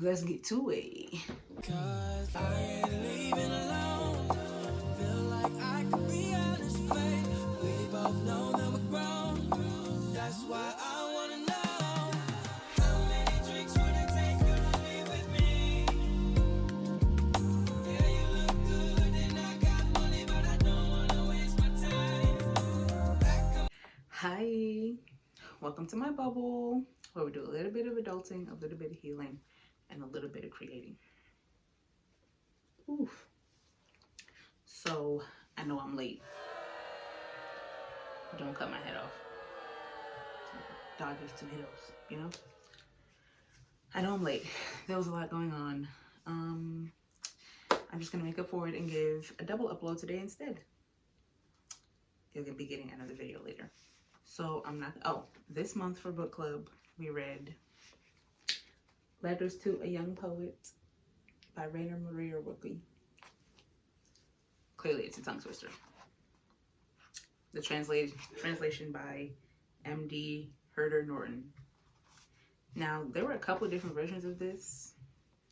let's get to it. Cause I ain't leaving alone. Feel like I could be honest, babe. We both know that we're grown. That's why I wanna know. How many drinks would it take you to leave with me? Yeah, you look good and I got money, but I don't wanna waste my time. Hi, welcome to my bubble where we do a little bit of adulting, a little bit of healing, and a little bit of creating. Oof. So I know I'm late. Don't cut my head off. Dodgers, tomatoes, you know? I know I'm late. There was a lot going on. Um, I'm just gonna make up for it and give a double upload today instead. You'll be getting another video later. So I'm not, oh, this month for book club, we read Letters to a Young Poet by Rainer Maria Wilke. Clearly it's a tongue twister. The translation by M.D. Herder Norton. Now, there were a couple of different versions of this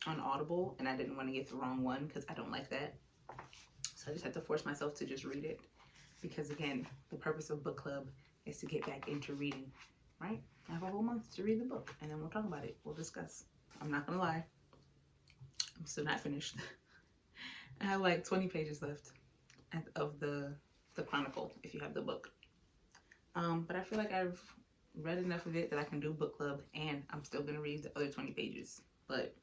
on Audible, and I didn't want to get the wrong one because I don't like that. So I just had to force myself to just read it because, again, the purpose of book club is to get back into reading, right? I have a whole month to read the book, and then we'll talk about it. We'll discuss. I'm not going to lie. I'm still not finished. I have like 20 pages left of the chronicle if you have the book. But I feel like I've read enough of it that I can do book club, and I'm still gonna read the other 20 pages. But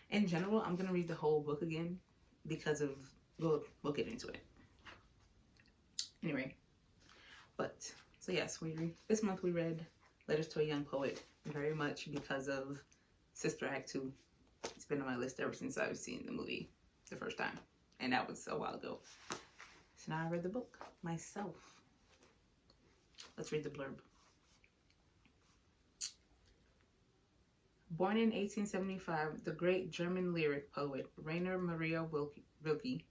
in general, I'm gonna read the whole book again because of we'll get into it anyway. But so yes, this month we read Letters to a Young Poet very much because of Sister Act 2. It's been on my list ever since I've seen the movie the first time, and that was a while ago. So now I read the book myself. Let's read the blurb. Born in 1875, the great German lyric poet Rainer Maria Rilke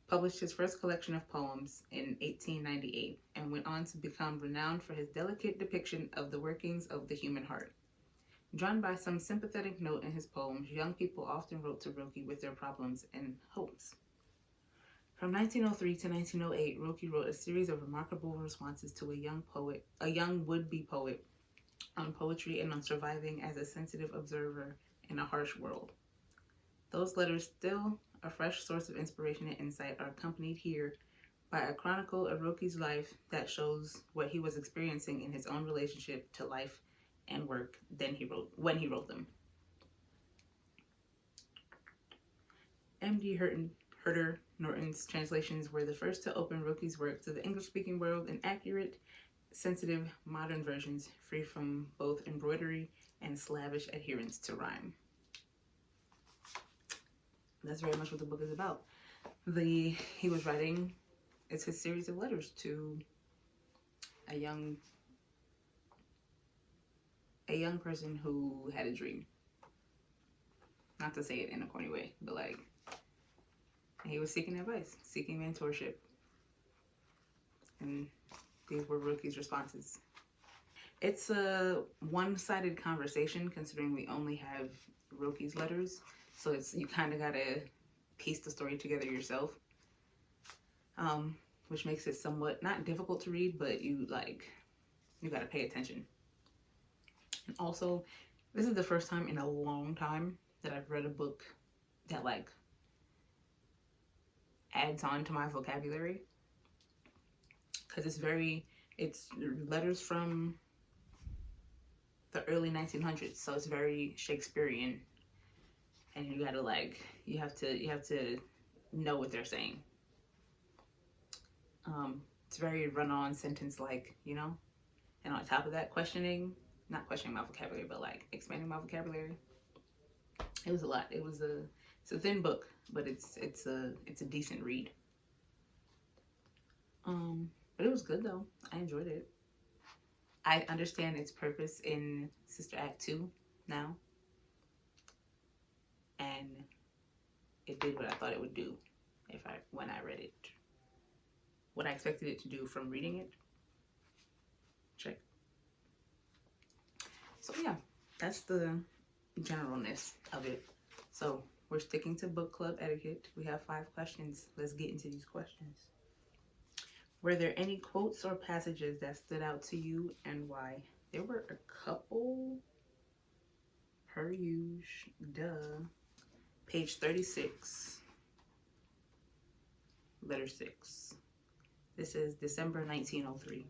published his first collection of poems in 1898 and went on to become renowned for his delicate depiction of the workings of the human heart. Drawn by some sympathetic note in his poems, young people often wrote to Rilke with their problems and hopes. From 1903 to 1908, Rilke wrote a series of remarkable responses to a young would-be poet, on poetry and on surviving as a sensitive observer in a harsh world. Those letters, still a fresh source of inspiration and insight, are accompanied here by a chronicle of Rilke's life that shows what he was experiencing in his own relationship to life and work when he wrote them. M.D. Herder Norton's translations were the first to open Rilke's work to the English-speaking world in accurate, sensitive, modern versions, free from both embroidery and slavish adherence to rhyme. That's very much what the book is about. He was writing, it's his series of letters to a young person who had a dream. Not to say it in a corny way, but like he was seeking advice, seeking mentorship, and these were Rilke's responses. It's a one-sided conversation considering we only have Rilke's letters, so you kind of gotta piece the story together yourself, which makes it somewhat not difficult to read, but you gotta pay attention. And also, this is the first time in a long time that I've read a book that like adds on to my vocabulary, because it's letters from the early 1900s, so it's very Shakespearean, and you have to know what they're saying. It's very run-on sentence like, and on top of that, not questioning my vocabulary, but like expanding my vocabulary. It was a lot. It's a thin book, but it's a decent read. But it was good though. I enjoyed it. I understand its purpose in Sister Act 2 now, and it did what I thought it would do when I read it. What I expected it to do from reading it. Check. So yeah, that's the generalness of it. So we're sticking to book club etiquette. We have 5 questions. Let's get into these questions. Were there any quotes or passages that stood out to you and why? There were a couple, per usual. Duh. Page 36, letter 6. This is December 1903.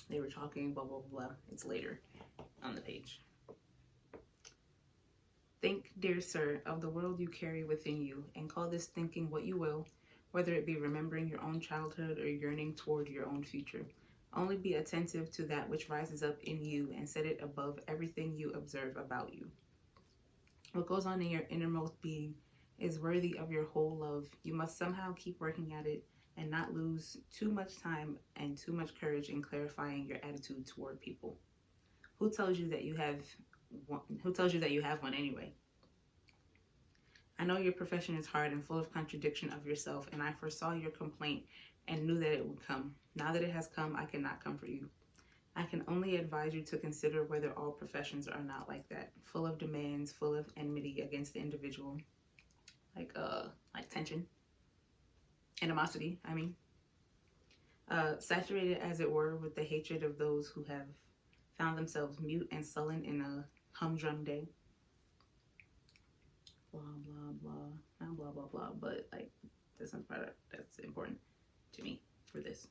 They were talking, blah, blah, blah. It's later on the page. Think, dear sir, of the world you carry within you, and call this thinking what you will, whether it be remembering your own childhood or yearning toward your own future. Only be attentive to that which rises up in you and set it above everything you observe about you. What goes on in your innermost being is worthy of your whole love. You must somehow keep working at it and not lose too much time and too much courage in clarifying your attitude toward people. Who tells you that you have one? Who tells you that you have one anyway? I know your profession is hard and full of contradiction of yourself, and I foresaw your complaint and knew that it would come. Now that it has come, I cannot comfort you. I can only advise you to consider whether all professions are not like that, full of demands, full of enmity against the individual, like tension, animosity, saturated as it were with the hatred of those who have found themselves mute and sullen in a humdrum day. Blah, blah, blah, not blah, blah, blah, but like this one part that's important to me for this.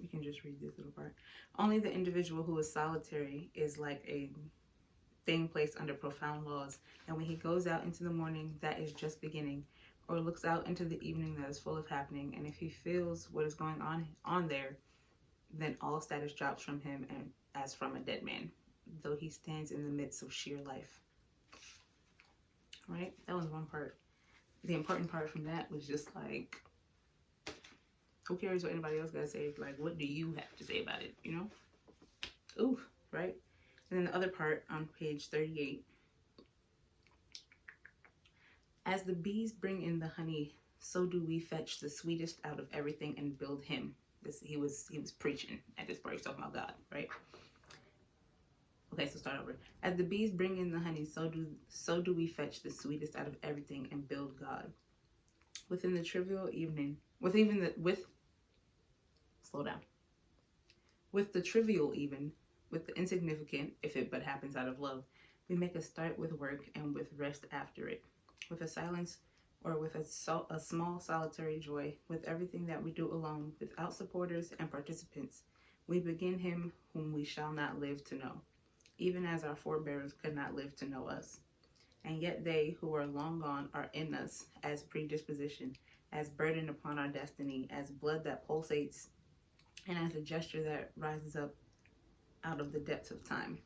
We can just read this little part. Only the individual who is solitary is like a thing placed under profound laws, and when he goes out into the morning, that is just beginning, or looks out into the evening, that is full of happening, and if he feels what is going on there, then all status drops from him and as from a dead man, though he stands in the midst of sheer life. Right? That was one part. The important part from that was just like, who cares what anybody else gotta say? Like, what do you have to say about it, you know? Oof, right? And then the other part on page 38. As the bees bring in the honey, so do we fetch the sweetest out of everything and build him. He was preaching at this part. He's talking about God, right? Okay, so start over. As the bees bring in the honey, so do we fetch the sweetest out of everything and build God. Within the trivial evening, slow down. With the trivial even, with the insignificant, if it but happens out of love, we make a start with work and with rest after it. With a silence or with a small solitary joy, with everything that we do alone, without supporters and participants, we begin him whom we shall not live to know, even as our forebears could not live to know us. And yet they who are long gone are in us as predisposition, as burden upon our destiny, as blood that pulsates, and as a gesture that rises up out of the depths of time.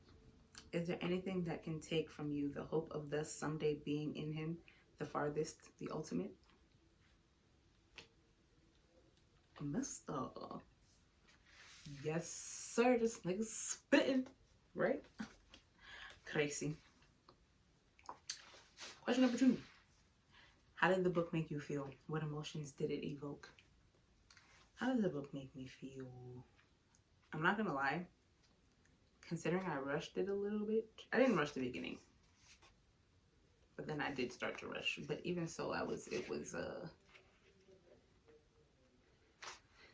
Is there anything that can take from you the hope of thus someday being in him, the farthest, the ultimate? Mister. Yes, sir, this nigga's spitting, right? Crazy. Question number 2. How did the book make you feel? What emotions did it evoke? How did the book make me feel? I'm not gonna lie. Considering I rushed it a little bit. I didn't rush the beginning. But then I did start to rush. But even so, it was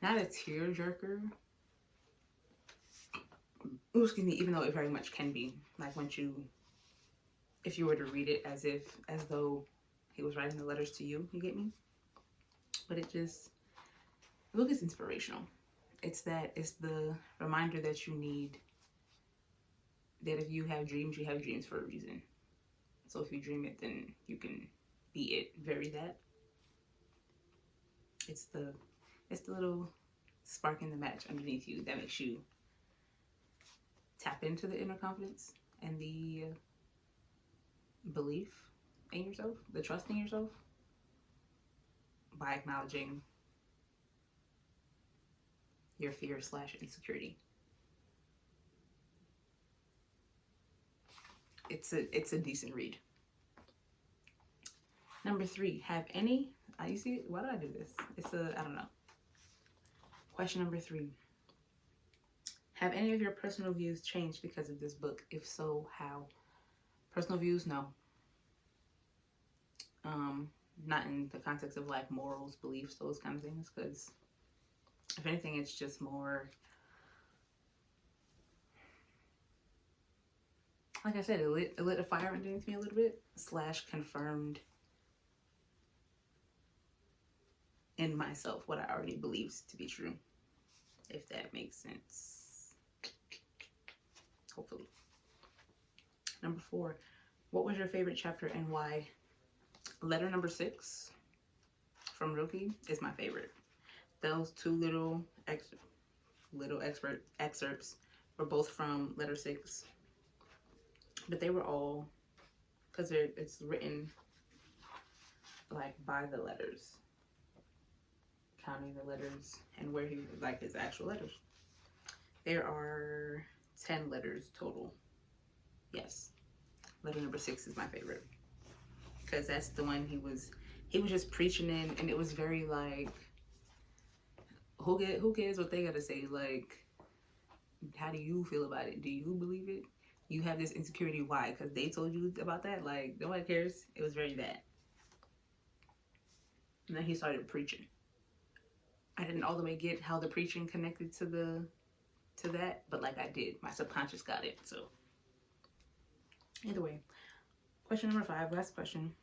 not a tearjerker. Excuse me, even though it very much can be. Like if you were to read it as though he was writing the letters to you, you get me? But the book is inspirational. It's the reminder that you need, that if you have dreams for a reason. So if you dream it, then you can be it. Very that. It's the little spark in the match underneath you that makes you tap into the inner confidence and the belief in yourself, the trust in yourself, by acknowledging your fear / insecurity. It's a decent read. Number 3, you see, why do I do this? I don't know. Question number 3. Have any of your personal views changed because of this book? If so, how? Personal views, no. Not in the context of like morals, beliefs, those kind of things, because if anything, it's just more, like I said, it lit a fire underneath me a little bit, / confirmed in myself what I already believed to be true, if that makes sense. Hopefully. Number 4, what was your favorite chapter and why? Letter number 6 from Rookie is my favorite. Those two little excerpts were both from letter 6, but they were all, because it's written like by the letters, counting the letters and where he, like, his actual letters. There are 10 letters total. Yes, letter number 6 is my favorite, because that's the one he was just preaching in, and it was very like, who cares what they gotta say? Like, how do you feel about it? Do you believe it? You have this insecurity. Why? Because they told you about that? Like, nobody cares. It was very bad. And then he started preaching. I didn't all the way get how the preaching connected to that, but like I did. My subconscious got it. So either way. Question number 5, last question.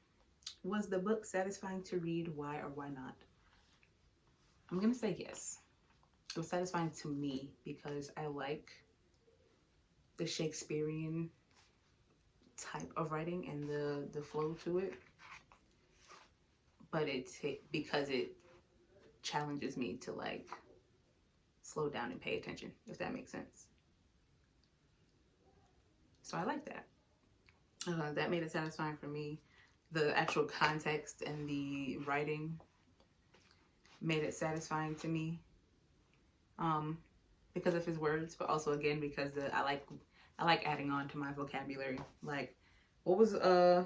Was the book satisfying to read? Why or why not? I'm gonna say yes. It was satisfying to me because I like the Shakespearean type of writing and the flow to it. But because it challenges me to like slow down and pay attention, if that makes sense. So I like that. That made it satisfying for me. The actual context and the writing made it satisfying to me, because of his words, but also again because I like adding on to my vocabulary. Like, what are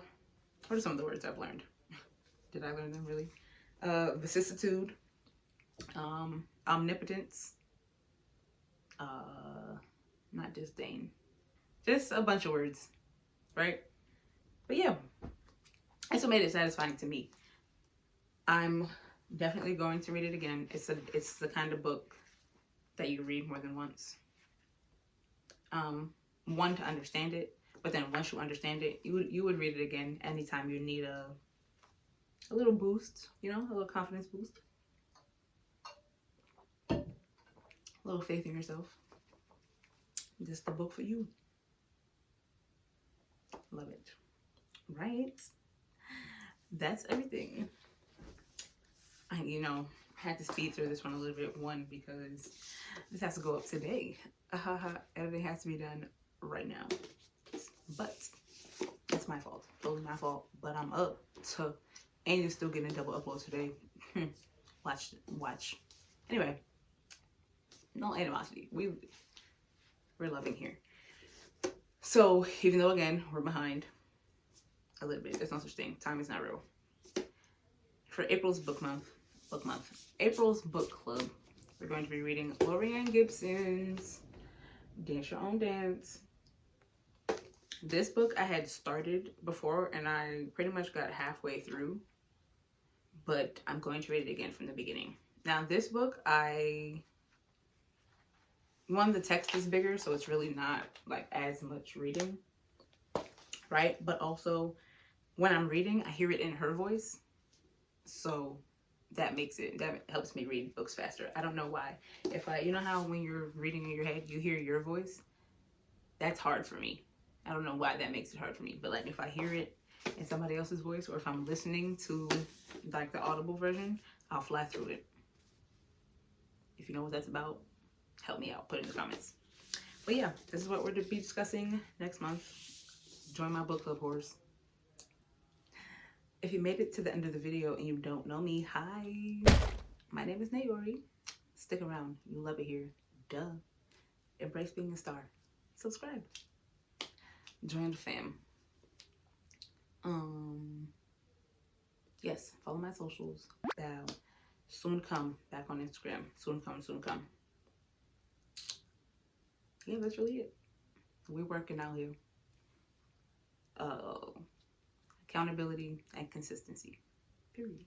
some of the words I've learned? Did I learn them really? Vicissitude, omnipotence, not disdain, just a bunch of words, right? But yeah, that's what made it satisfying to me. I'm definitely going to read it again. It's the kind of book that you read more than once. One, to understand it, but then once you understand it, you would read it again anytime you need a little boost, a little confidence boost, a little faith in yourself. This is the book for you. Love it. Right? That's everything. I had to speed through this one a little bit. One, because this has to go up today. Everything has to be done right now. But it's my fault. Totally my fault. But I'm up to, and you're still getting a double upload today. Watch. Anyway, no animosity. We're loving here. So even though again we're behind a little bit, there's no such thing. Time is not real. For April's book month, April's book club, we're going to be reading Lorianne Gibson's Dance Your Own Dance. This book I had started before and I pretty much got halfway through, but I'm going to read it again from the beginning. Now this book, the text is bigger, so it's really not like as much reading, right? But also when I'm reading, I hear it in her voice, so that helps me read books faster. I don't know why. If you know how when you're reading in your head, you hear your voice? That's hard for me. I don't know why that makes it hard for me. But like if I hear it in somebody else's voice, or if I'm listening to like the audible version, I'll fly through it. If you know what that's about, help me out. Put it in the comments. But yeah, this is what we're to be discussing next month. Join my book club, horse. If you made it to the end of the video and you don't know me, hi. My name is Naori. Stick around. You love it here. Duh. Embrace being a star. Subscribe. Join the fam. Yes, follow my socials. Soon come back on Instagram. Soon come. Yeah, that's really it. We're working out here. Uh, Accountability and consistency. Period.